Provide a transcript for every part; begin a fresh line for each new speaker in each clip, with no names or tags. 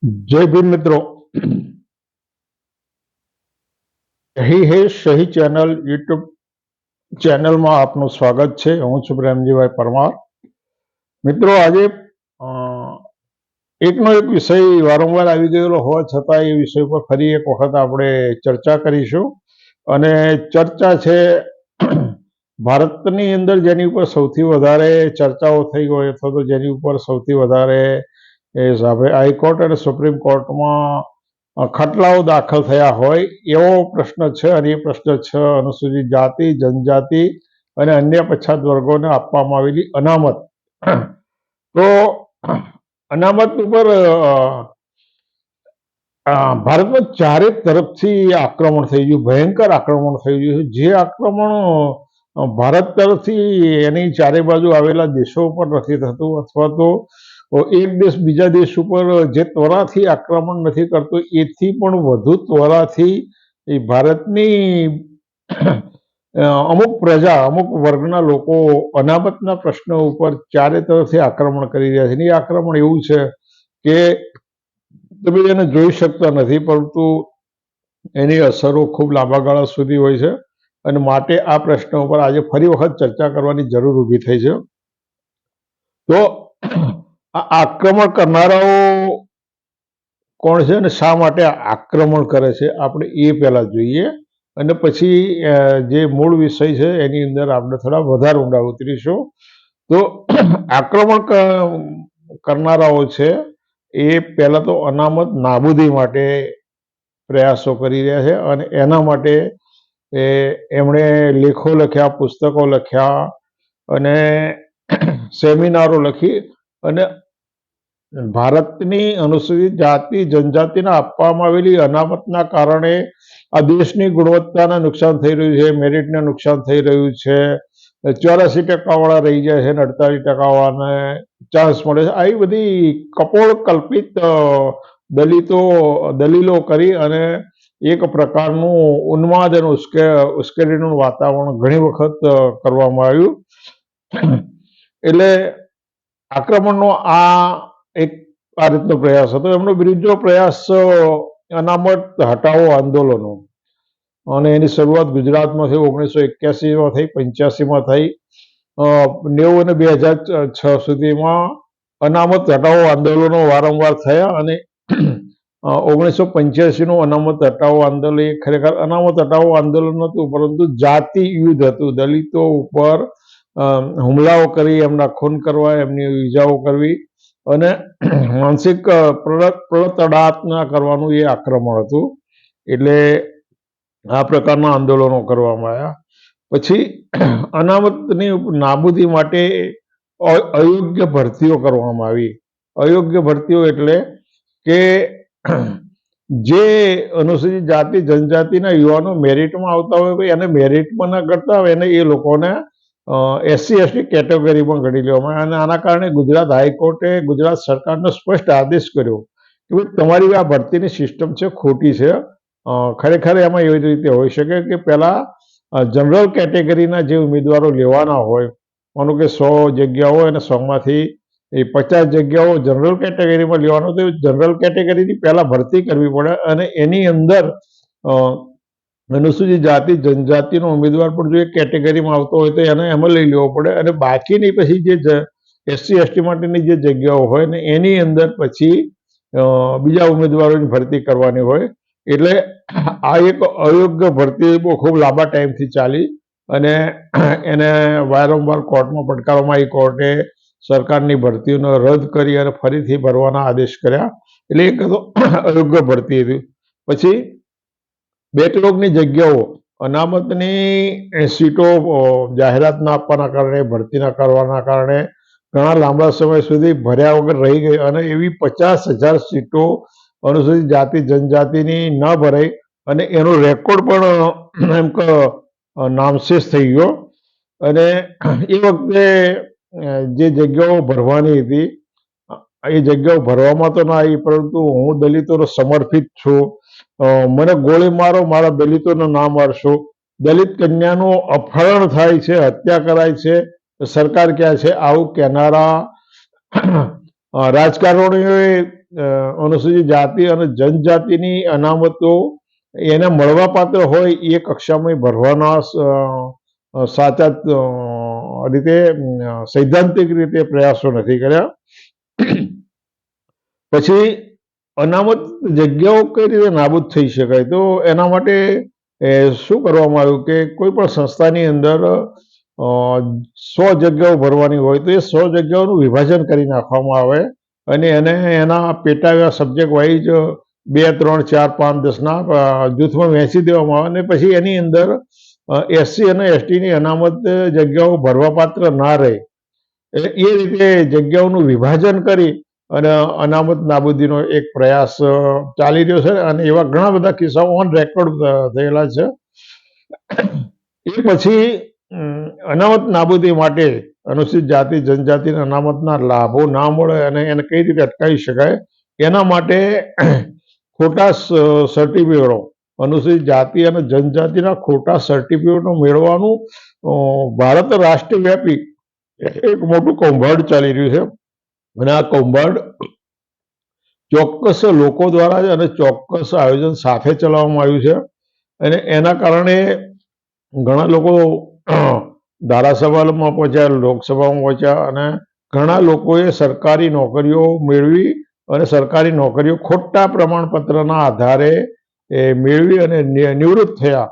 जय भीम मित्रों। यही है सही चैनल यूट्यूब चैनल में आपનું સ્વાગત છે। હું છું પ્રેમજીભાઈ પરમાર। મિત્રો, આજે એકનો એક વિષય વારંવાર આવી ગયેલો હોવા છતાં એ વિષય પર ફરી એક વખત આપણે ચર્ચા કરીશું। અને ચર્ચા છે ભારતની અંદર જેની ઉપર સૌથી વધારે ચર્ચાઓ થઈ હોય અથવા તો જેની ઉપર સૌથી વધારે હાઈકોર્ટ અને સુપ્રીમ કોર્ટમાં ખટલાઓ દાખલ થયા હોય એવો પ્રશ્ન છે, અને એ પ્રશ્ન છે અનુસૂચિત જાતિ, જનજાતિ અને અન્ય પછાત વર્ગોને આપવામાં આવેલી અનામત। તો અનામત ઉપર ભારતમાં ચારે તરફથી આક્રમણ થઈ ગયું, ભયંકર આક્રમણ થઈ ગયું છે। જે આક્રમણ ભારત તરફથી એની ચારે બાજુ આવેલા દેશો ઉપર નથી થતું, અથવા તો એક દેશ બીજા દેશ ઉપર જે ત્વરાથી આક્રમણ નથી કરતો એથી પણ વધુ ત્વરાથી ભારતની અમુક પ્રજા, અમુક વર્ગના લોકો અનામતના પ્રશ્ન ઉપર ચારે તરફથી આક્રમણ કરી રહ્યા છે। એ આક્રમણ એવું છે કે તમે એને જોઈ શકતા નથી, પરંતુ એની અસરો ખૂબ લાંબા ગાળા સુધી હોય છે, અને માટે આ પ્રશ્ન ઉપર આજે ફરી વખત ચર્ચા કરવાની જરૂર ઊભી થઈ છે। તો આ આક્રમણ કરનારાઓ કોણ છે અને શા માટે આક્રમણ કરે છે આપણે એ પહેલા જોઈએ, અને પછી જે મૂળ વિષય છે એની અંદર આપણે થોડા વધારે ઊંડા ઉતરીશું। તો આક્રમણ કરનારાઓ છે એ પહેલા તો અનામત નાબૂદી માટે પ્રયાસો કરી રહ્યા છે, અને એના માટે એમણે લેખો લખ્યા, પુસ્તકો લખ્યા અને સેમિનારો લખી, અને ભારતની અનુસૂચિત જાતિ જનજાતિને આપવામાં આવેલી અનામતના કારણે આ દેશની ગુણવત્તાને નુકસાન થઈ રહ્યું છે, મેરિટને નુકસાન થઈ રહ્યું છે। 84% વાળા રહી જાય છે અને 48% વાળાને ચાન્સ મળે છે। આવી બધી કપોળ કલ્પિત દલીલો કરી અને એક પ્રકારનું ઉન્માદ અને ઉશ્કેરણીનું વાતાવરણ ઘણી વખત કરવામાં આવ્યું। એટલે આક્રમણનો એક આ રીતનો પ્રયાસ હતો। એમનો બીજો પ્રયાસ અનામત હટાવો આંદોલનો, અને એની શરૂઆત ગુજરાતમાં થઈ, 1981માં થઈ, 85માં થઈ, 90 અને 2006 સુધીમાં અનામત હટાવો આંદોલનો વારંવાર થયા, અને 1985નું અનામત હટાવો આંદોલન એ ખરેખર અનામત હટાવો આંદોલન નહોતું, પરંતુ જાતિ યુદ્ધ હતું। દલિતો ઉપર હુમલાઓ કરી, એમના ખૂન કરવા, એમની ઈજાઓ કરવી અને માનસિક પ્રતડાતના કરવાનું એ આક્રમણ હતું। એટલે આ પ્રકારના આંદોલનો કરવામાં આવ્યા। પછી અનામતની નાબૂદી માટે અયોગ્ય ભરતીઓ કરવામાં આવી। અયોગ્ય ભરતીઓ એટલે કે જે અનુસૂચિત જાતિ જનજાતિના યુવાનો મેરિટમાં આવતા હોય એને મેરિટમાં ના કરતા હોય એને એ લોકોને SC/ST કેટેગરીમાં ગણી લેવામાં આવે, અને આના કારણે ગુજરાત હાઈકોર્ટે ગુજરાત સરકારનો સ્પષ્ટ આદેશ કર્યો કે ભાઈ તમારી આ ભરતીની સિસ્ટમ છે ખોટી છે। ખરેખર એમાં એવી રીતે હોઈ શકે કે પહેલા જનરલ કેટેગરીના જે ઉમેદવારો લેવાના હોય, માનો કે 100 જગ્યાઓ હોય અને 100માંથી 50 જગ્યાઓ જનરલ કેટેગરીમાં લેવાનો, તો જનરલ કેટેગરીની પહેલા ભરતી કરવી પડે, અને એની અંદર અનુસૂચિત જાતિ જનજાતિનો ઉમેદવાર પણ જો એક કેટેગરીમાં આવતો હોય તો એને એમાં લઈ લેવો પડે, અને બાકીની પછી જે SC/ST માટેની જે જગ્યાઓ હોય ને એની અંદર પછી બીજા ઉમેદવારોની ભરતી કરવાની હોય। એટલે આ એક અયોગ્ય ભરતી ખૂબ લાંબા ટાઈમથી ચાલી, અને એને વારંવાર કોર્ટમાં પડકારવામાં આવી। કોર્ટે સરકારની ભરતીઓને રદ કરી અને ફરીથી ભરવાના આદેશ કર્યા। એટલે એક તો અયોગ્ય ભરતી હતી। પછી બેકલોગની જગ્યાઓ, અનામતની સીટો જાહેરાત ના આપવાના કારણે, ભરતી ના કરવાના કારણે ઘણા લાંબા સમય સુધી ભર્યા વગર રહી ગઈ, અને એવી 50,000 સીટો અનુસૂચિત જાતિ જનજાતિની ન ભરાઈ, અને એનો રેકોર્ડ પણ એમ કે નામશેષ થઈ ગયો। અને એ વખતે જે જગ્યાઓ ભરવાની હતી એ જગ્યાઓ ભરવામાં તો ના આવી, પરંતુ હું દલિતોનો સમર્પિત છું, મને ગોળી મારો, મારા દલિતોને ના મારશો, દલિત કન્યાનું અપહરણ થાય છે, હત્યા કરાય છે, સરકાર ક્યાં છે, આવું કહેનારા રાજકારણીઓએ અનુસૂચિત જાતિ અને જનજાતિની અનામતો એને મળવાપાત્ર હોય એ કક્ષામાં ભરવાના સાચા રીતે સૈદ્ધાંતિક રીતે પ્રયાસો નથી કર્યા. પછી અનામત જગ્યાઓ કઈ રીતે નાબૂદ થઈ શકાય, તો એના માટે શું કરવામાં આવ્યું કે કોઈ પણ સંસ્થાની અંદર 100 જગ્યાઓ ભરવાની હોય તો એ 100 જગ્યાઓનું વિભાજન કરી નાખવામાં આવે અને એને એના પેટા સબ્જેક્ટ વાઇઝ 2, 3, 4, 5, 10ના જૂથમાં વહેંચી દેવામાં આવે અને પછી એની અંદર SC અને STની અનામત જગ્યાઓ ભરવાપાત્ર ના રહે એ રીતે જગ્યાઓનું વિભાજન કરી અને અનામત નાબૂદીનો એક પ્રયાસ ચાલી રહ્યો છે અને એવા ઘણા બધા કિસ્સાઓ ઓન રેકોર્ડ થયેલા છે. એ પછી અનામત નાબૂદી માટે અનુસૂચિત જાતિ જનજાતિના અનામતના લાભો ના મળે અને એને કઈ રીતે અટકાવી શકાય એના માટે ખોટા સર્ટિફિકેટો, અનુસૂચિત જાતિ અને જનજાતિના ખોટા સર્ટિફિકેટો મેળવવાનું ભારત રાષ્ટ્રવ્યાપી એક મોટું કૌભાંડ ચાલી રહ્યું છે અને આ કૌભાંડ ચોક્કસ લોકો દ્વારા જ અને ચોક્કસ આયોજન સાથે ચલાવવામાં આવ્યું છે અને એના કારણે ઘણા લોકો ધારાસભામાં પહોંચ્યા, લોકસભામાં પહોંચ્યા અને ઘણા લોકોએ સરકારી નોકરીઓ મેળવી અને સરકારી નોકરીઓ ખોટા પ્રમાણપત્રના આધારે મેળવી અને નિવૃત્ત થયા.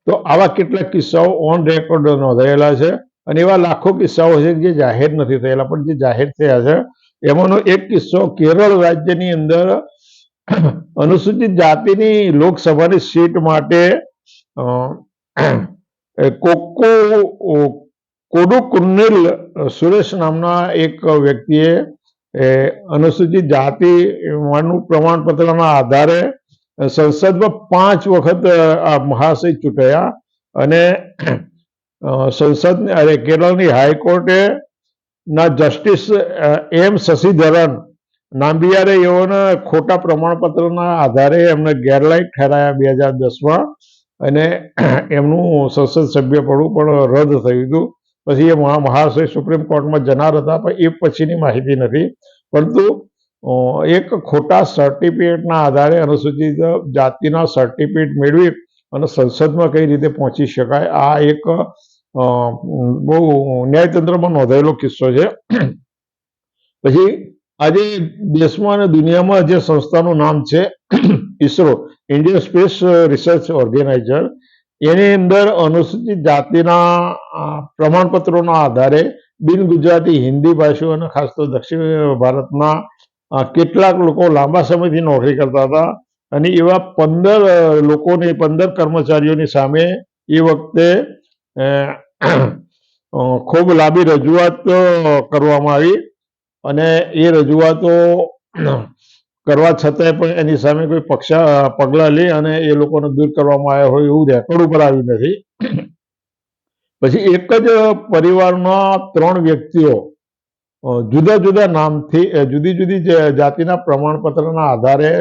તો આવા કેટલાક કિસ્સાઓ ઓન રેકોર્ડ નોંધાયેલા છે અને એવા લાખો કિસ્સાઓ છે જે જાહેર નથી થયેલા પણ જે જાહેર થયા છે. એમાંનો એક કિસ્સો કેરળ રાજ્યની અંદર અનુસૂચિત જાતિની લોકસભાની સીટ માટે કોડુકુન્નિલ સુરેશ નામના એક વ્યક્તિએ અનુસૂચિત જાતિનું પ્રમાણપત્રના આધારે સંસદમાં 5 વખત આ મહાશય ચૂંટાયા અને કેરળની હાઈકોર્ટે ના જસ્ટિસ M. શશિધરન નામ્બિયારે એઓને ખોટા પ્રમાણપત્રના આધારે એમને ગેરલાયક ઠરાયા 2010માં અને એમનું સંસદ સભ્યપણું પણ રદ થયું હતું. પછી એ મહાશય સુપ્રીમ કોર્ટમાં જનાર હતા પણ એ પછીની માહિતી નથી, પરંતુ એક ખોટા સર્ટિફિકેટના આધારે અનુસૂચિત જાતિના સર્ટિફિકેટ મેળવી અને સંસદમાં કઈ રીતે પહોંચી શકાય આ એક બહુ ન્યાયતંત્રમાં નોંધાયેલો કિસ્સો છે. પછી આજે દેશમાં અને દુનિયામાં જે સંસ્થાનું નામ છે ISRO, Indian space research organizer, એની અંદર અનુસૂચિત જાતિના પ્રમાણપત્રોના આધારે બિન ગુજરાતી હિન્દી ભાષીઓ અને ખાસ તો દક્ષિણ ભારતના કેટલાક લોકો લાંબા સમયથી નોકરી કરતા હતા અને એવા 15 કર્મચારીઓની સામે એ વખતે ખૂબ લાંબી રજૂઆત કરવામાં આવી અને એ રજૂઆતો કરવા છતાંય પણ એની સામે કોઈ પગલાં લે અને એ લોકોને દૂર કરવામાં આવ્યા હોય એવું રેકોર્ડ ઉપર આવ્યું નથી. પછી એક જ પરિવારના 3 વ્યક્તિઓ જુદા જુદા નામથી જુદી જુદી જાતિના પ્રમાણપત્રના આધારે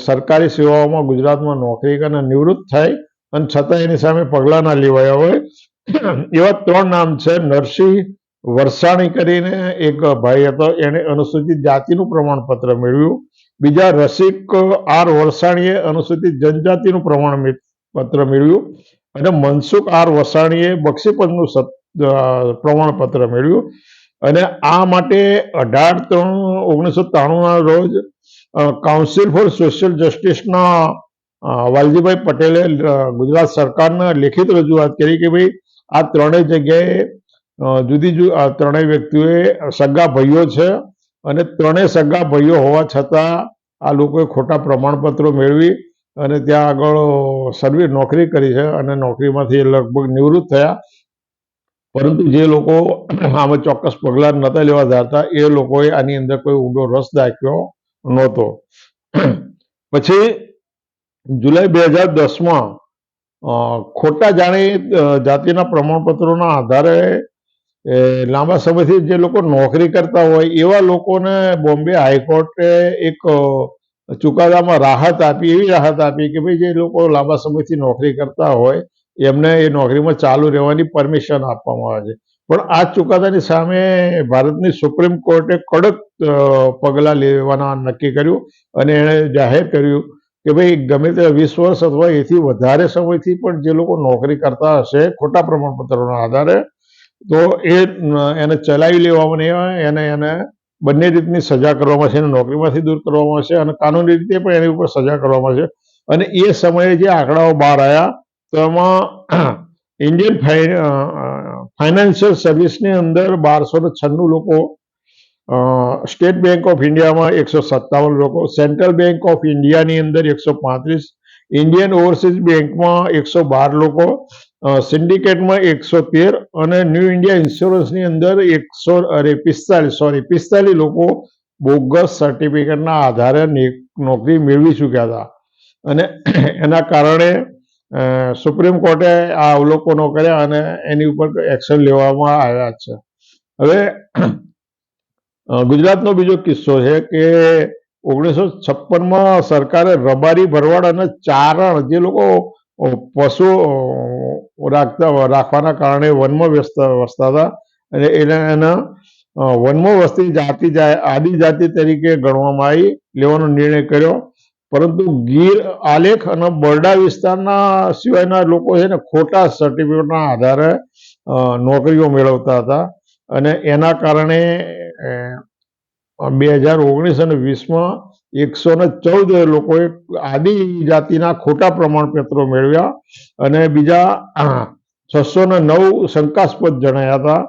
સરકારી સેવાઓમાં ગુજરાતમાં નોકરી કરીને નિવૃત્ત થાય અને છતાં એની સામે પગલાં ના લેવાયા હોય એવા 3 નામ છે. નરસિંહ વરસાણી કરીને એક ભાઈ હતો, એને અનુસૂચિત જાતિનું પ્રમાણપત્ર મેળવ્યું. બીજા રસિક R. વરસાણીએ અનુસૂચિત જનજાતિનું પ્રમાણપત્ર મેળવ્યું અને મનસુખ R. વસાણીએ બક્ષીપદનું પ્રમાણપત્ર મેળવ્યું અને આ માટે 18/3/1993ના રોજ કાઉન્સિલ ફોર સોશિયલ જસ્ટિસના વાલજીભાઈ પટેલે ગુજરાત સરકારને લેખિત રજૂઆત કરી કે ભાઈ આ 3 જગ્યાએ આ 3 વ્યક્તિઓએ સગા ભાઈઓ છે અને 3 સગા ભાઈઓ હોવા છતાં આ લોકોએ ખોટા પ્રમાણપત્રો મેળવી અને ત્યાં આગળ નોકરી કરી છે અને નોકરીમાંથી લગભગ નિવૃત્ત થયા, પરંતુ જે લોકો આમાં ચોક્કસ પગલાં નહોતા લેવા ધારતા એ લોકોએ આની અંદર કોઈ ઊંડો રસ દાખ્યો નહોતો. પછી જુલાઈ 2010માં ખોટા જાતિના પ્રમાણપત્રોના આધારે લાંબા સમયથી જે લોકો નોકરી કરતા હોય એવા લોકોને બોમ્બે હાઈકોર્ટે એક ચુકાદામાં એવી રાહત આપી કે ભાઈ જે લોકો લાંબા સમયથી નોકરી કરતા હોય એમને એ નોકરીમાં ચાલુ રહેવાની પરમિશન આપવામાં આવે છે. પણ આ ચુકાદાની સામે ભારતની સુપ્રીમ કોર્ટે કડક પગલાં લેવાના નક્કી કર્યું અને એણે જાહેર કર્યું કે ભાઈ ગમે તે 20 વર્ષ અથવા એથી વધારે સમયથી પણ જે લોકો નોકરી કરતા હશે ખોટા પ્રમાણપત્રોના આધારે, તો એને ચલાવી લેવામાં નહીં આવે, એને બંને રીતની સજા કરવામાં છે, એને નોકરીમાંથી દૂર કરવામાં આવશે અને કાનૂની રીતે પણ એની ઉપર સજા કરવામાં આવશે. અને એ સમયે જે આંકડાઓ બહાર આવ્યા તો એમાં ઇન્ડિયન ફાઇનાન્શિયલ સર્વિસની અંદર 1296 લોકો, સ્ટેટ બેંક ઓફ ઇન્ડિયામાં 157 લોકો, સેન્ટ્રલ બેંક ઓફ ઇન્ડિયાની અંદર 135, ઇન્ડિયન ઓવરસીઝ બેંકમાં 112 લોકો, સિન્ડિકેટમાં 113 અને ન્યૂ ઇન્ડિયા ઇન્સ્યોરન્સની અંદર 45 લોકો બોગસ સર્ટિફિકેટના આધારે નોકરી મેળવી ચૂક્યા હતા. અને એના કારણે સુપ્રીમ કોર્ટે આ અવલોકનો કર્યા અને એની ઉપર એક્શન લેવામાં આવ્યા છે. હવે ગુજરાતનો બીજો કિસ્સો છે કે 1956માં સરકારે રબારી, ભરવાડ અને ચારણ જે લોકો પશુ રાખવાના કારણે વનમાં વસતા હતા અને એના વનમાં વસતી જાતિ આદિજાતિ તરીકે ગણવામાં આવી લેવાનો નિર્ણય કર્યો. પરંતુ ગીર, આલેખ અને બરડા વિસ્તારના સિવાયના લોકો છે ને ખોટા સર્ટિફિકેટના આધારે નોકરીઓ મેળવતા હતા અને એના કારણે 2019 અને 20માં 114 લોકોએ આદિજાતિના ખોટા પ્રમાણપત્રો મેળવ્યા અને બીજા 609 શંકાસ્પદ જણાયા હતા.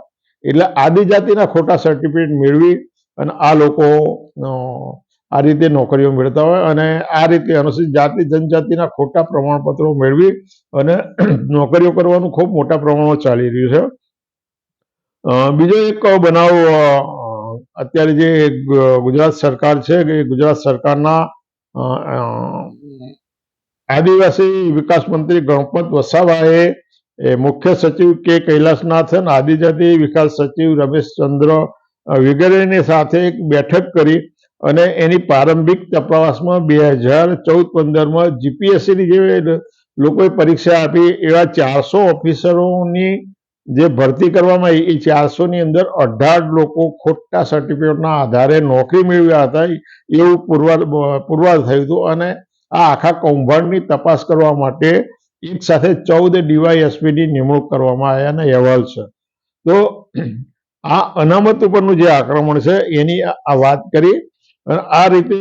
એટલે આદિજાતિના ખોટા સર્ટિફિકેટ મેળવી અને આ લોકો આ રીતે નોકરીઓ મેળવતા હોય અને આ રીતે અનુસૂચિત જાતિ જનજાતિના ખોટા પ્રમાણપત્રો મેળવી અને નોકરીઓ કરવાનું ખૂબ મોટા પ્રમાણમાં ચાલી રહ્યું છે. બીજો એક બનાવ અત્યારે જે ગુજરાત સરકાર છે કે ગુજરાત સરકારના આદિવાસી વિકાસ મંત્રી ગણપત વસાવાએ મુખ્ય સચિવ કે કૈલાસનાથ અને આદિજાતિ વિકાસ સચિવ રમેશચંદ્ર વગેરેની સાથે એક બેઠક કરી અને એની પ્રારંભિક તપાસમાં 2014-15માં જીપીએસસીની જે લોકોએ પરીક્ષા આપી એવા 400 ઓફિસરોની જે ભરતી કરવામાં આવી એ 400ની અંદર 18 લોકો ખોટા સર્ટિફિકેટના આધારે નોકરી મેળવ્યા હતા એવું પુરવાર થયું હતું. અને આ આખા કૌભાંડની તપાસ કરવા માટે એક સાથે 14 ડીવાયએસપીની નિમણૂક કરવામાં આવ્યાના અહેવાલ છે. તો આ અનામત ઉપરનું જે આક્રમણ છે એની આ વાત કરી અને આ રીતે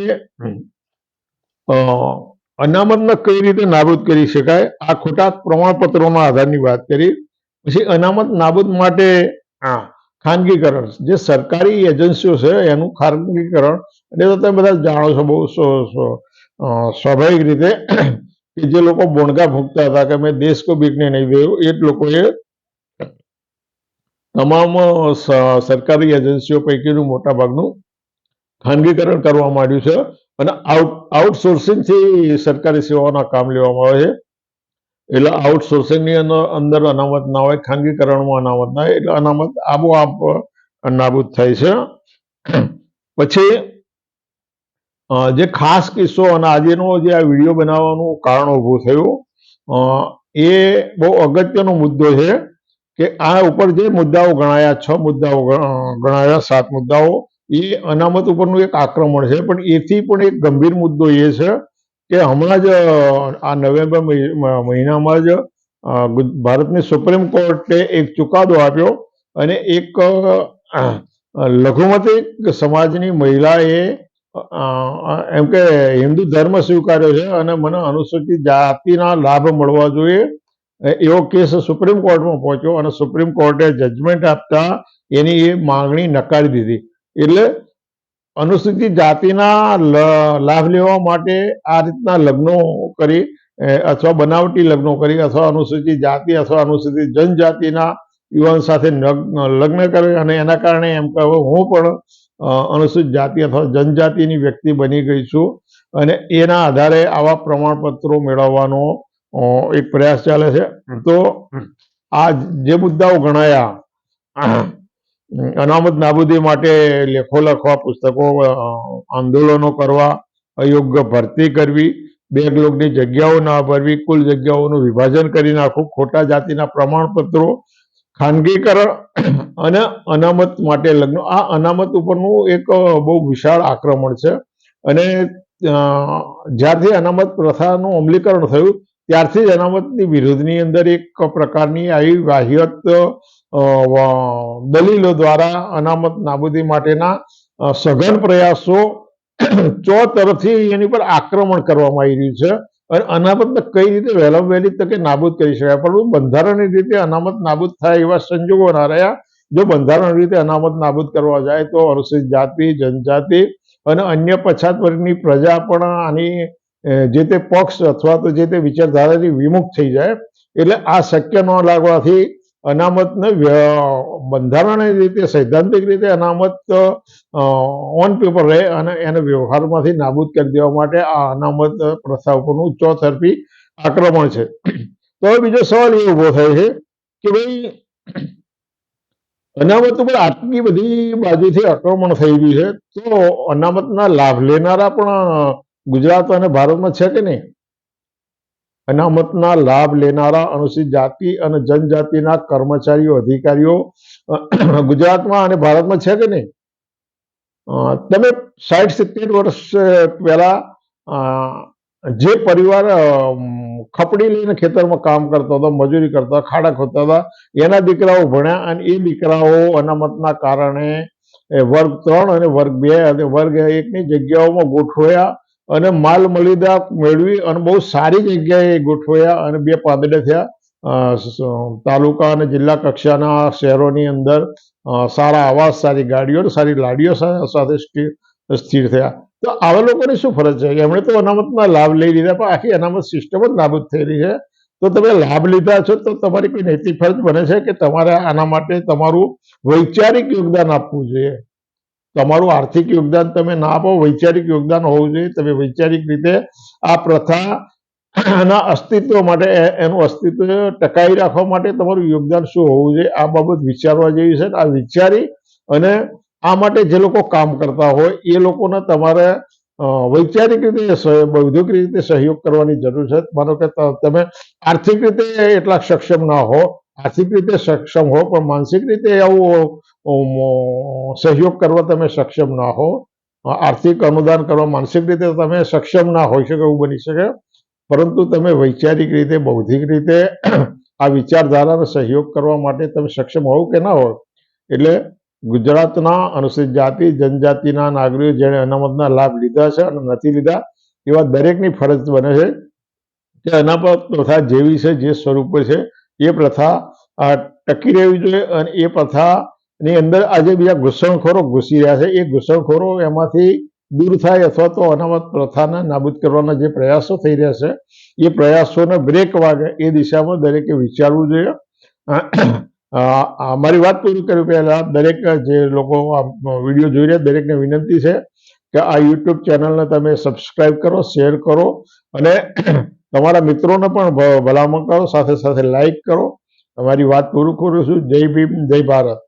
અનામતને કઈ રીતે નાબૂદ કરી શકાય આ ખોટા પ્રમાણપત્રોના આધારની વાત કરી. પછી અનામત નાબૂદ માટે ખાનગીકરણ, જે સરકારી એજન્સીઓ છે એનું ખાનગીકરણ, એટલે તો તમે બધા જાણો છો બહુ સ્વાભાવિક રીતે કે જે લોકો બોણગા ફૂંકતા હતા કે મેં દેશ કો બીકને નહીં દે, એ જ લોકોએ તમામ સરકારી એજન્સીઓ પૈકીનું મોટા ભાગનું ખાનગીકરણ કરવા માંડ્યું છે અને આઉટસોર્સિંગથી સરકારી સેવાઓના કામ લેવામાં આવે છે. એટલે આઉટસોર્સિંગની અંદર અનામત ના હોય, ખાનગીકરણમાં અનામત ના હોય, એટલે અનામત આપોઆપ નાબૂદ થાય છે. પછી જે ખાસ કિસ્સો અને આજેનો જે આ વિડીયો બનાવવાનું કારણ ઊભું થયું એ બહુ અગત્યનો મુદ્દો છે કે આ ઉપર જે મુદ્દાઓ ગણાયા, 6 મુદ્દાઓ ગણાયા, 7 મુદ્દાઓ, એ અનામત ઉપરનું એક આક્રમણ છે. પણ એથી પણ એક ગંભીર મુદ્દો એ છે કે હમણાં જ આ નવેમ્બર મહિનામાં જ ભારતની સુપ્રીમ કોર્ટે એક ચુકાદો આપ્યો અને એક લઘુમતી સમાજની મહિલાએ એમ કે હિન્દુ ધર્મ સ્વીકાર્યો છે અને મને અનુસૂચિત જાતિના લાભ મળવા જોઈએ એવો કેસ સુપ્રીમ કોર્ટમાં પહોંચ્યો અને સુપ્રીમ કોર્ટે જજમેન્ટ આપતા એની એ માંગણી નકારી દીધી. એટલે અનુસૂચિત જાતિના લાભ લેવા માટે આ રીતના લગ્નો કરી અથવા બનાવટી લગ્નો કરી અથવા અનુસૂચિત જાતિ અથવા અનુસૂચિત જનજાતિના યુવાન સાથે લગ્ન કરે અને એના કારણે એમ કહે હું પણ અનુસૂચિત જાતિ અથવા જનજાતિની વ્યક્તિ બની ગઈ છું અને એના આધારે આવા પ્રમાણપત્રો મેળવવાનો એક પ્રયાસ ચાલે છે. તો આ જે મુદ્દાઓ ગણાયા, અનામત નાબૂદી માટે લેખો લખવા, પુસ્તકો, આંદોલનો કરવા, અયોગ્ય ભરતી કરવી, બેકલોગની જગ્યાઓ ના ભરવી, કુલ જગ્યાઓનું વિભાજન કરી નાખવું, ખોટા જાતિના પ્રમાણપત્રો, ખાનગીકરણ અને અનામત માટે લગ્ન, આ અનામત ઉપરનું એક બહુ વિશાળ આક્રમણ છે. અને જ્યારથી અનામત પ્રથાનું અમલીકરણ થયું ત્યારથી જ અનામતની વિરુદ્ધની અંદર એક પ્રકારની આવી વાહિયાત દલીલો દ્વારા અનામત નાબૂદી માટેના સઘન પ્રયાસો તરફથી એની પર આક્રમણ કરવામાં આવી રહ્યું છે. અને અનામતને કઈ રીતે વહેલામાં વહેલી તકે નાબૂદ કરી શકાય, પરંતુ બંધારણની રીતે અનામત નાબૂદ થાય એવા સંજોગો ના રહ્યા. જો બંધારણ રીતે અનામત નાબૂદ કરવા જાય તો અનુસૂચિત જાતિ, જનજાતિ અને અન્ય પછાત વર્ગની પ્રજા પણ આની જે તે પક્ષ અથવા તો જે તે વિચારધારાથી વિમુખ થઈ જાય. એટલે આ શક્ય ન લાગવાથી અનામતને બંધારણીય રીતે, સૈદ્ધાંતિક રીતે અનામત ઓન પેપર રહે અને એને વ્યવહારમાંથી નાબૂદ કરી દેવા માટે આ અનામત પ્રથા ઉપરનું ચોતરફી આક્રમણ છે. તો બીજો સવાલ એ ઉભો થાય છે કે ભાઈ અનામત ઉપર આટલી બધી બાજુથી આક્રમણ થઈ રહ્યું છે, તો અનામતના લાભ લેનારા પણ ગુજરાત અને ભારતમાં છે કે નહીં? અનામતના લાભ લેનારા અનુસૂચિત જાતિ અને જનજાતિના કર્મચારીઓ, અધિકારીઓ ગુજરાતમાં અને ભારતમાં છે કે નહીં? તમે 60-70 વર્ષ પહેલા જે પરિવાર ખપડી લઈને ખેતરમાં કામ કરતા હતા, મજૂરી કરતા, ખાડા ખોદતા હતા, એના દીકરાઓ ભણ્યા અને એ દીકરાઓ અનામતના કારણે વર્ગ 3 અને વર્ગ 2 અને વર્ગ 1ની જગ્યાઓમાં ગોઠવાયા અને માલ મલિદા મેળવી અને બહુ સારી જગ્યાએ ગોઠવાયા અને 2 પાંદડે થયા. તાલુકા અને જિલ્લા કક્ષાના શહેરોની અંદર સારા આવાસ, સારી ગાડીઓ, સારી લાડીઓ સાથે સ્થિર થયા. તો આવા લોકોની શું ફરજ છે? એમણે તો અનામતના લાભ લઈ લીધા, પણ આખી અનામત સિસ્ટમ જ નાબૂદ થઈ રહી છે. તો તમે લાભ લીધા છો તો તમારી કોઈ નૈતિક ફરજ બને છે કે તમારે આના માટે તમારું વૈચારિક યોગદાન આપવું જોઈએ. તમારું આર્થિક યોગદાન તમે ના આપો, વૈચારિક યોગદાન હોવું જોઈએ. તમે વૈચારિક રીતે આ પ્રથાના અસ્તિત્વ માટે, એનું અસ્તિત્વ ટકાવી રાખવા માટે તમારું યોગદાન શું હોવું જોઈએ, આ બાબત વિચારવા જેવી છે. આ વિચારી અને આ માટે જે લોકો કામ કરતા હોય એ લોકોને તમારે વૈચારિક રીતે, બૌદ્ધિક રીતે સહયોગ કરવાની જરૂર છે. માનો કે તમે આર્થિક રીતે એટલા સક્ષમ ના હો, આર્થિક રીતે સક્ષમ હો પણ માનસિક રીતે આવું સહયોગ કરવા તમે સક્ષમ ના હો, આર્થિક અનુદાન કરવા માનસિક રીતે તમે સક્ષમ ના હોઈ શકે, એવું બની શકે. પરંતુ તમે વૈચારિક રીતે, બૌદ્ધિક રીતે આ વિચારધારાનો સહયોગ કરવા માટે તમે સક્ષમ હોવ કે ના હોય. એટલે ગુજરાતના અનુસૂચિત જાતિ, જનજાતિના નાગરિકો જેણે અનામતના લાભ લીધા છે અને નથી લીધા, એવા દરેકની ફરજ બને છે કે અનામત પ્રથા જેવી છે, જે સ્વરૂપે છે, એ પ્રથા ટકી રહેવી જોઈએ. અને એ પ્રથાની અંદર આજે બીજા ઘૂસણખોરો ઘૂસી રહ્યા છે, એ ઘૂસણખોરો એમાંથી દૂર થાય અથવા તો અનામત પ્રથાને નાબૂદ કરવાના જે પ્રયાસો થઈ રહ્યા છે એ પ્રયાસોને બ્રેક વાગે એ દિશામાં દરેકે વિચારવું જોઈએ. મારી વાત પૂરી કરવી પહેલા દરેક જે લોકો આ વિડીયો જોઈ રહ્યા દરેકને વિનંતી છે કે આ યુટ્યુબ ચેનલને તમે સબસ્ક્રાઈબ કરો, શેર કરો અને તમારા મિત્રોને પણ ભલામણ કરો, સાથે સાથે લાઈક કરો. તમારી વાત પૂરું કરું છું. જય ભીમ, જય ભારત.